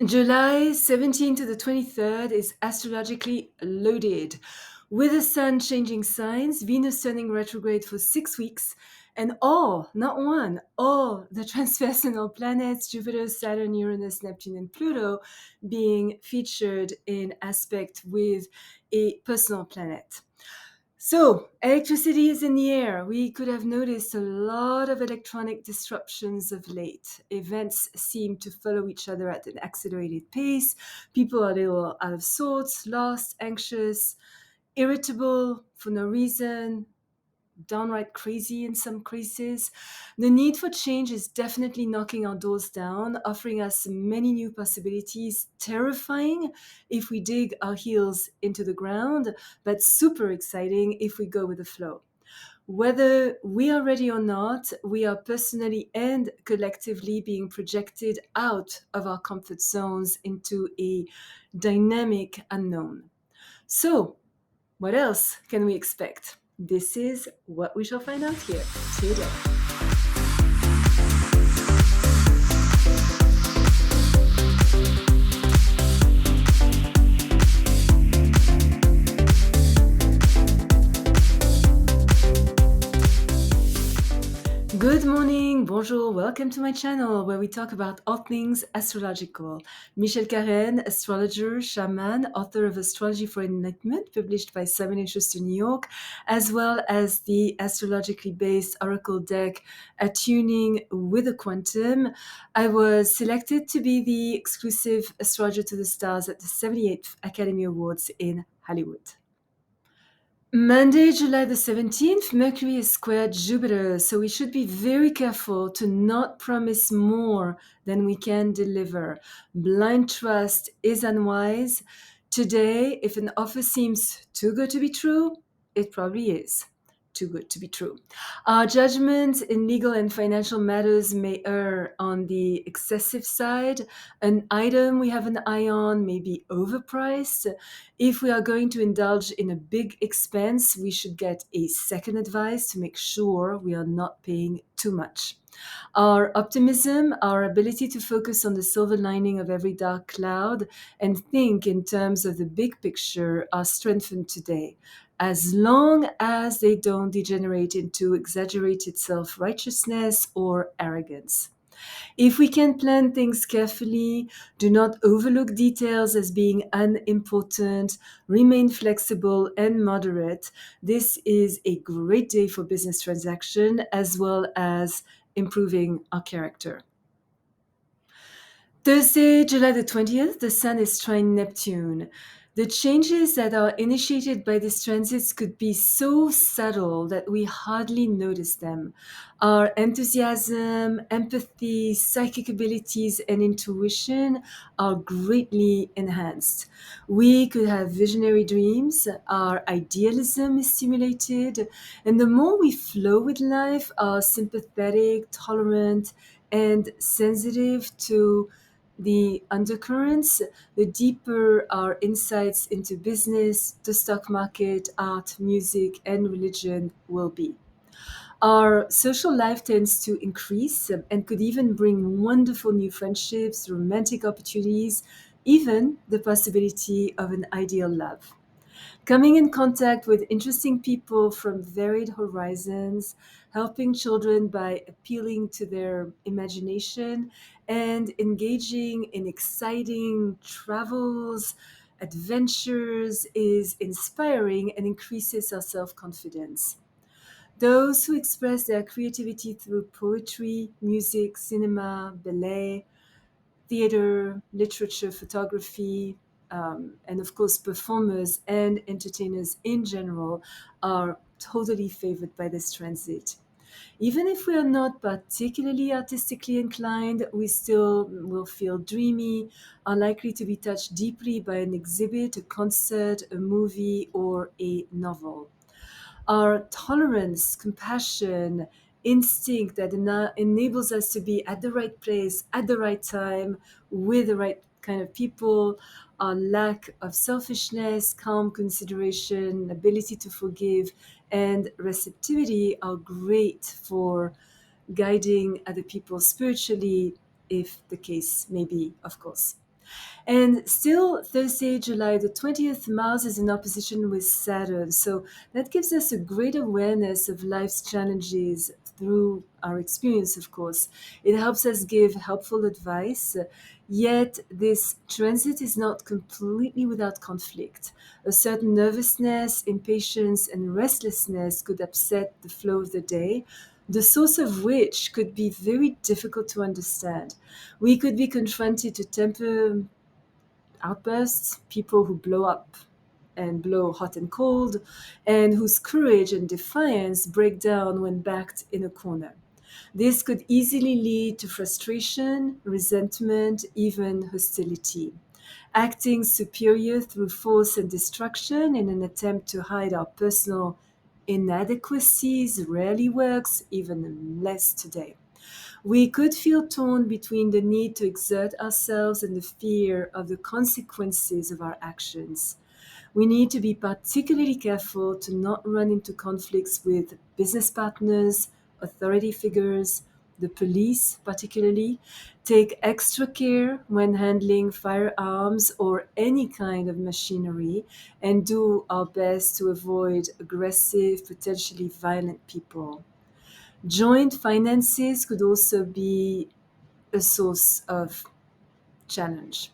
July 17th to the 23rd is astrologically loaded. With the sun changing signs, Venus turning retrograde for 6 weeks, and all, not one, all the transpersonal planets, Jupiter, Saturn, Uranus, Neptune, and Pluto, being featured in aspect with a personal planet. So, electricity is in the air. We could have noticed a lot of electronic disruptions of late. Events seem to follow each other at an accelerated pace. People are a little out of sorts, lost, anxious, irritable for no reason, downright crazy in some cases. The need for change is definitely knocking our doors down, offering us many new possibilities, terrifying if we dig our heels into the ground, but super exciting if we go with the flow. Whether we are ready or not, we are personally and collectively being projected out of our comfort zones into a dynamic unknown. So, what else can we expect? This is what we shall find out here today. Good morning, bonjour, welcome to my channel where we talk about all things astrological. Michelle Karen, astrologer, shaman, author of Astrology for Enlightenment, published by Simon & Schuster, New York, as well as the astrologically based oracle deck Attuning with the Quantum. I was selected to be the exclusive astrologer to the stars at the 78th Academy Awards in Hollywood. Monday, July the 17th, Mercury is squared Jupiter, so we should be very careful to not promise more than we can deliver. Blind trust is unwise. Today, if an offer seems too good to be true, it probably is too good to be true. Our judgment in legal and financial matters may err on the excessive side. An item we have an eye on may be overpriced. If we are going to indulge in a big expense, we should get a second advice to make sure we are not paying too much. Our optimism, our ability to focus on the silver lining of every dark cloud and think in terms of the big picture are strengthened today, as long as they don't degenerate into exaggerated self-righteousness or arrogance. If we can plan things carefully, do not overlook details as being unimportant, remain flexible and moderate, this is a great day for business transaction as well as improving our character. Thursday, July the 20th, the Sun is trine Neptune. The changes that are initiated by these transits could be so subtle that we hardly notice them. Our enthusiasm, empathy, psychic abilities, and intuition are greatly enhanced. We could have visionary dreams, our idealism is stimulated, and the more we flow with life, are sympathetic, tolerant, and sensitive to the undercurrents, the deeper our insights into business, the stock market, art, music, and religion will be. Our social life tends to increase and could even bring wonderful new friendships, romantic opportunities, even the possibility of an ideal love. Coming in contact with interesting people from varied horizons, helping children by appealing to their imagination, and engaging in exciting travels, adventures is inspiring and increases our self-confidence. Those who express their creativity through poetry, music, cinema, ballet, theater, literature, photography, and of course, performers and entertainers in general are totally favored by this transit. Even if we are not particularly artistically inclined, we still will feel dreamy, are likely to be touched deeply by an exhibit, a concert, a movie, or a novel. Our tolerance, compassion, instinct that enables us to be at the right place, at the right time, with the right kind of people, our lack of selfishness, calm consideration, ability to forgive, and receptivity are great for guiding other people spiritually, if the case may be, of course. And still, Thursday, July the 20th, Mars is in opposition with Saturn. So that gives us a great awareness of life's challenges through our experience, of course. It helps us give helpful advice. Yet, this transit is not completely without conflict. A certain nervousness, impatience, and restlessness could upset the flow of the day, the source of which could be very difficult to understand. We could be confronted to temper outbursts, people who blow up and blow hot and cold, and whose courage and defiance break down when backed in a corner. This could easily lead to frustration, resentment, even hostility. Acting superior through force and destruction in an attempt to hide our personal inadequacies rarely works, even less today. We could feel torn between the need to exert ourselves and the fear of the consequences of our actions. We need to be particularly careful to not run into conflicts with business partners, authority figures, the police, particularly. Take extra care when handling firearms or any kind of machinery, and do our best to avoid aggressive, potentially violent people. Joint finances could also be a source of challenge.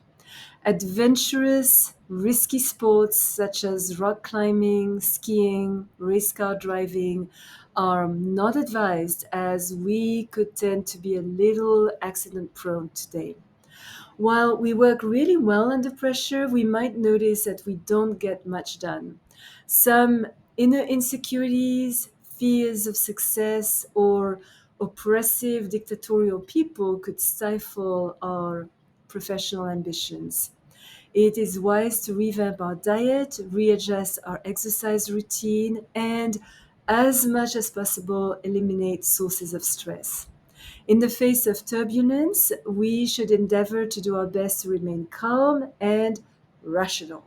Adventurous, risky sports such as rock climbing, skiing, race car driving are not advised, as we could tend to be a little accident prone today. While we work really well under pressure, we might notice that we don't get much done. Some inner insecurities, fears of success, or oppressive dictatorial people could stifle our professional ambitions. It is wise to revamp our diet, readjust our exercise routine, and as much as possible, eliminate sources of stress. In the face of turbulence, we should endeavor to do our best to remain calm and rational.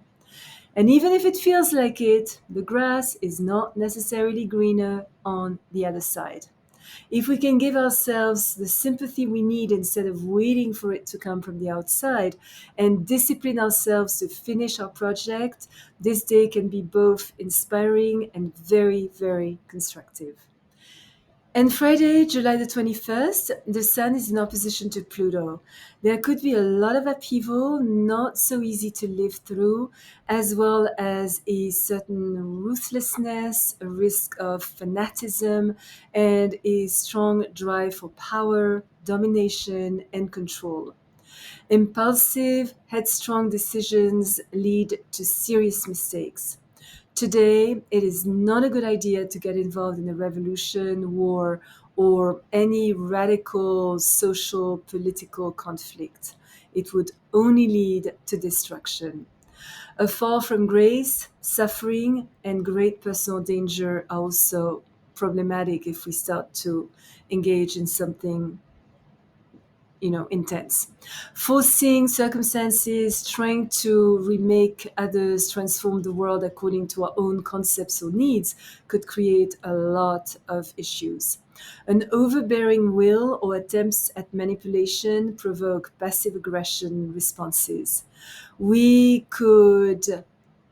And even if it feels like it, the grass is not necessarily greener on the other side. If we can give ourselves the sympathy we need instead of waiting for it to come from the outside, and discipline ourselves to finish our project, this day can be both inspiring and very, very constructive. And Friday, July the 21st, the Sun is in opposition to Pluto. There could be a lot of upheaval, not so easy to live through, as well as a certain ruthlessness, a risk of fanaticism, and a strong drive for power, domination, and control. Impulsive, headstrong decisions lead to serious mistakes. Today, it is not a good idea to get involved in a revolution, war, or any radical social political conflict. It would only lead to destruction. A fall from grace, suffering, and great personal danger are also problematic if we start to engage in something intense. Forcing circumstances, trying to remake others, transform the world according to our own concepts or needs could create a lot of issues. An overbearing will or attempts at manipulation provoke passive aggression responses. We could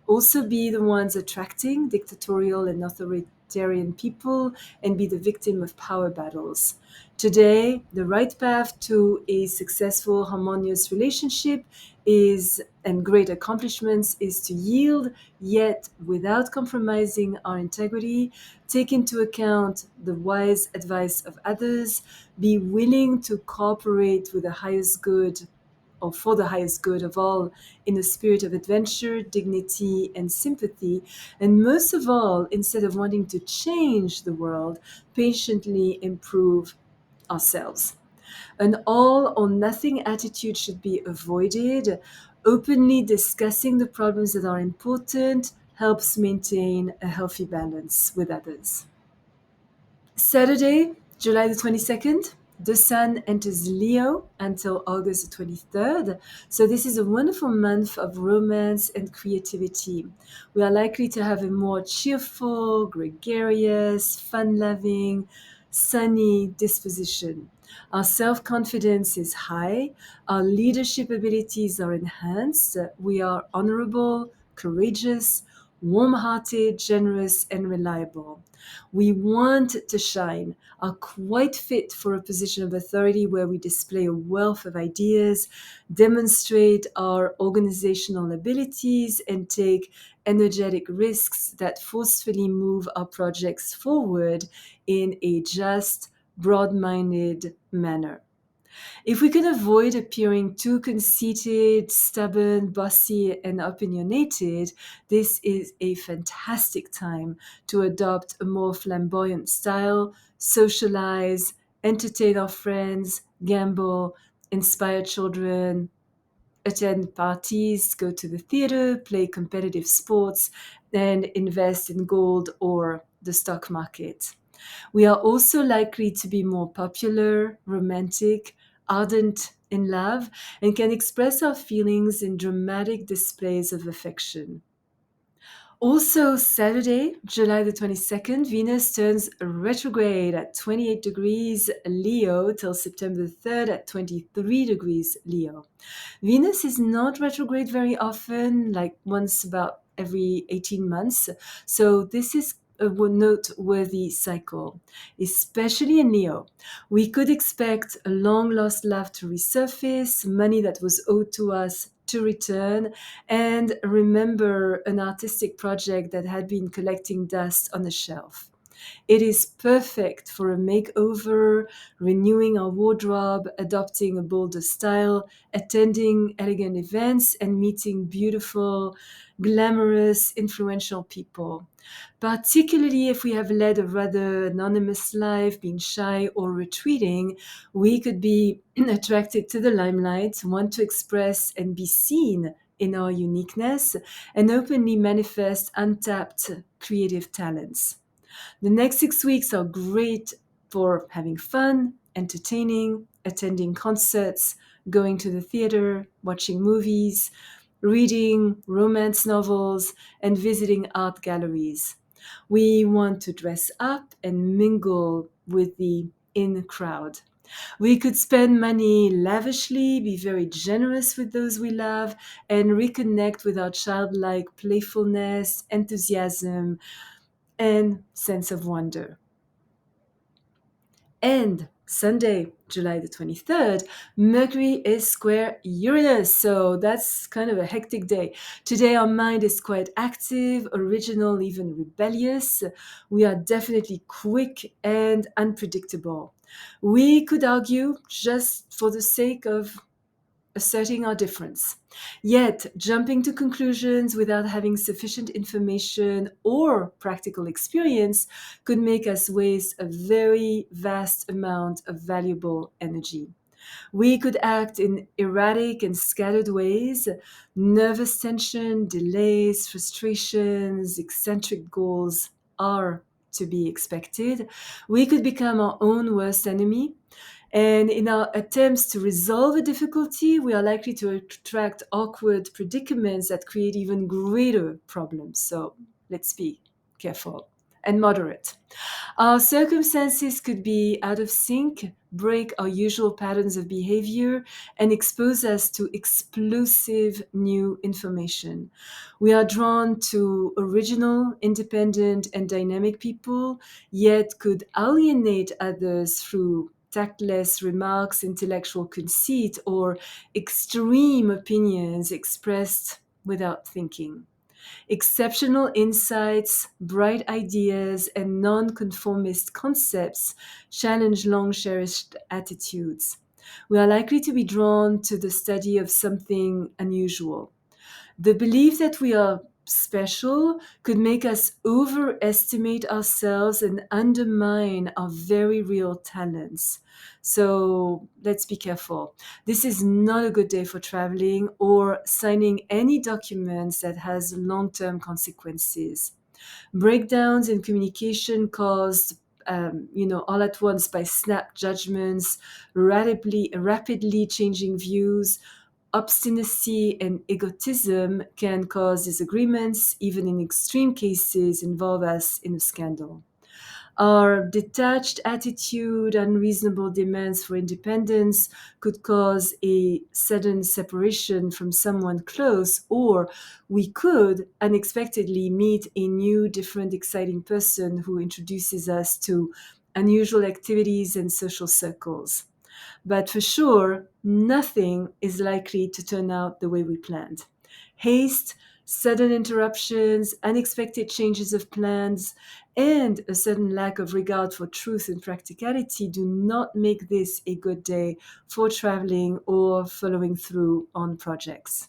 also be the ones attracting dictatorial and authoritarian people and be the victim of power battles. Today, the right path to a successful, harmonious relationship is and great accomplishments is to yield, yet without compromising our integrity, take into account the wise advice of others, be willing to cooperate with the highest good or for the highest good of all, in a spirit of adventure, dignity, and sympathy. And most of all, instead of wanting to change the world, patiently improve ourselves. An all or nothing attitude should be avoided. Openly discussing the problems that are important helps maintain a healthy balance with others. Saturday, July the 22nd, the Sun enters Leo until August the 23rd. So, this is a wonderful month of romance and creativity. We are likely to have a more cheerful, gregarious, fun loving, sunny disposition. Our self confidence is high, our leadership abilities are enhanced, we are honorable, courageous, warm hearted, generous, and reliable. We want to shine, are quite fit for a position of authority where we display a wealth of ideas, demonstrate our organizational abilities, and take energetic risks that forcefully move our projects forward in a just, broad minded manner. If we can avoid appearing too conceited, stubborn, bossy, and opinionated, this is a fantastic time to adopt a more flamboyant style, socialize, entertain our friends, gamble, inspire children, attend parties, go to the theater, play competitive sports, and invest in gold or the stock market. We are also likely to be more popular, romantic, ardent in love, and can express our feelings in dramatic displays of affection. Also, Saturday, July the 22nd, Venus turns retrograde at 28 degrees Leo till September the 3rd at 23 degrees Leo. Venus is not retrograde very often, like once about every 18 months. So this is a noteworthy cycle, especially in Leo. We could expect a long lost love to resurface, money that was owed to us to return, and remember an artistic project that had been collecting dust on a shelf. It is perfect for a makeover, renewing our wardrobe, adopting a bolder style, attending elegant events, and meeting beautiful, glamorous, influential people. Particularly if we have led a rather anonymous life, being shy or retreating, we could be attracted to the limelight, want to express and be seen in our uniqueness, and openly manifest untapped creative talents. The next 6 weeks are great for having fun, entertaining, attending concerts, going to the theater, watching movies, reading romance novels, and visiting art galleries. We want to dress up and mingle with the in crowd. We could spend money lavishly, be very generous with those we love, and reconnect with our childlike playfulness, enthusiasm, and sense of wonder. And Sunday, July the 23rd, Mercury is square Uranus. So that's kind of a hectic day. Today, our mind is quite active, original, even rebellious. We are definitely quick and unpredictable. We could argue just for the sake of asserting our difference. Yet, jumping to conclusions without having sufficient information or practical experience could make us waste a very vast amount of valuable energy. We could act in erratic and scattered ways. Nervous tension, delays, frustrations, eccentric goals are to be expected. We could become our own worst enemy. And in our attempts to resolve a difficulty, we are likely to attract awkward predicaments that create even greater problems. So let's be careful and moderate. Our circumstances could be out of sync, break our usual patterns of behavior, and expose us to explosive new information. We are drawn to original, independent, and dynamic people, yet could alienate others through tactless remarks, intellectual conceit, or extreme opinions expressed without thinking. Exceptional insights, bright ideas, and nonconformist concepts challenge long cherished attitudes. We are likely to be drawn to the study of something unusual. The belief that we are special could make us overestimate ourselves and undermine our very real talents. So let's be careful. This is not a good day for traveling or signing any documents that has long-term consequences. Breakdowns in communication caused all at once by snap judgments, rapidly changing views, obstinacy and egotism can cause disagreements, even in extreme cases, involve us in a scandal. Our detached attitude, unreasonable demands for independence could cause a sudden separation from someone close, or we could unexpectedly meet a new, different, exciting person who introduces us to unusual activities and social circles. But for sure, nothing is likely to turn out the way we planned. Haste, sudden interruptions, unexpected changes of plans, and a sudden lack of regard for truth and practicality do not make this a good day for traveling or following through on projects.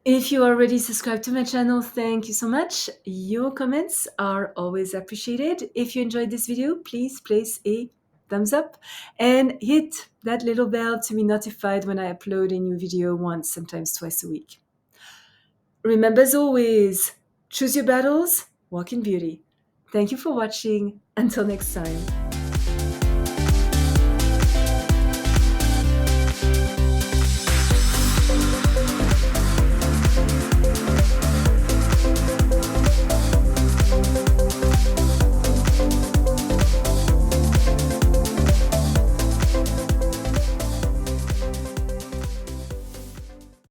If you are already subscribed to my channel, thank you so much. Your comments are always appreciated. If you enjoyed this video, please place a thumbs up and hit that little bell to be notified when I upload a new video once, sometimes twice a week. Remember, as always, choose your battles, walk in beauty. Thank you for watching. Until next time.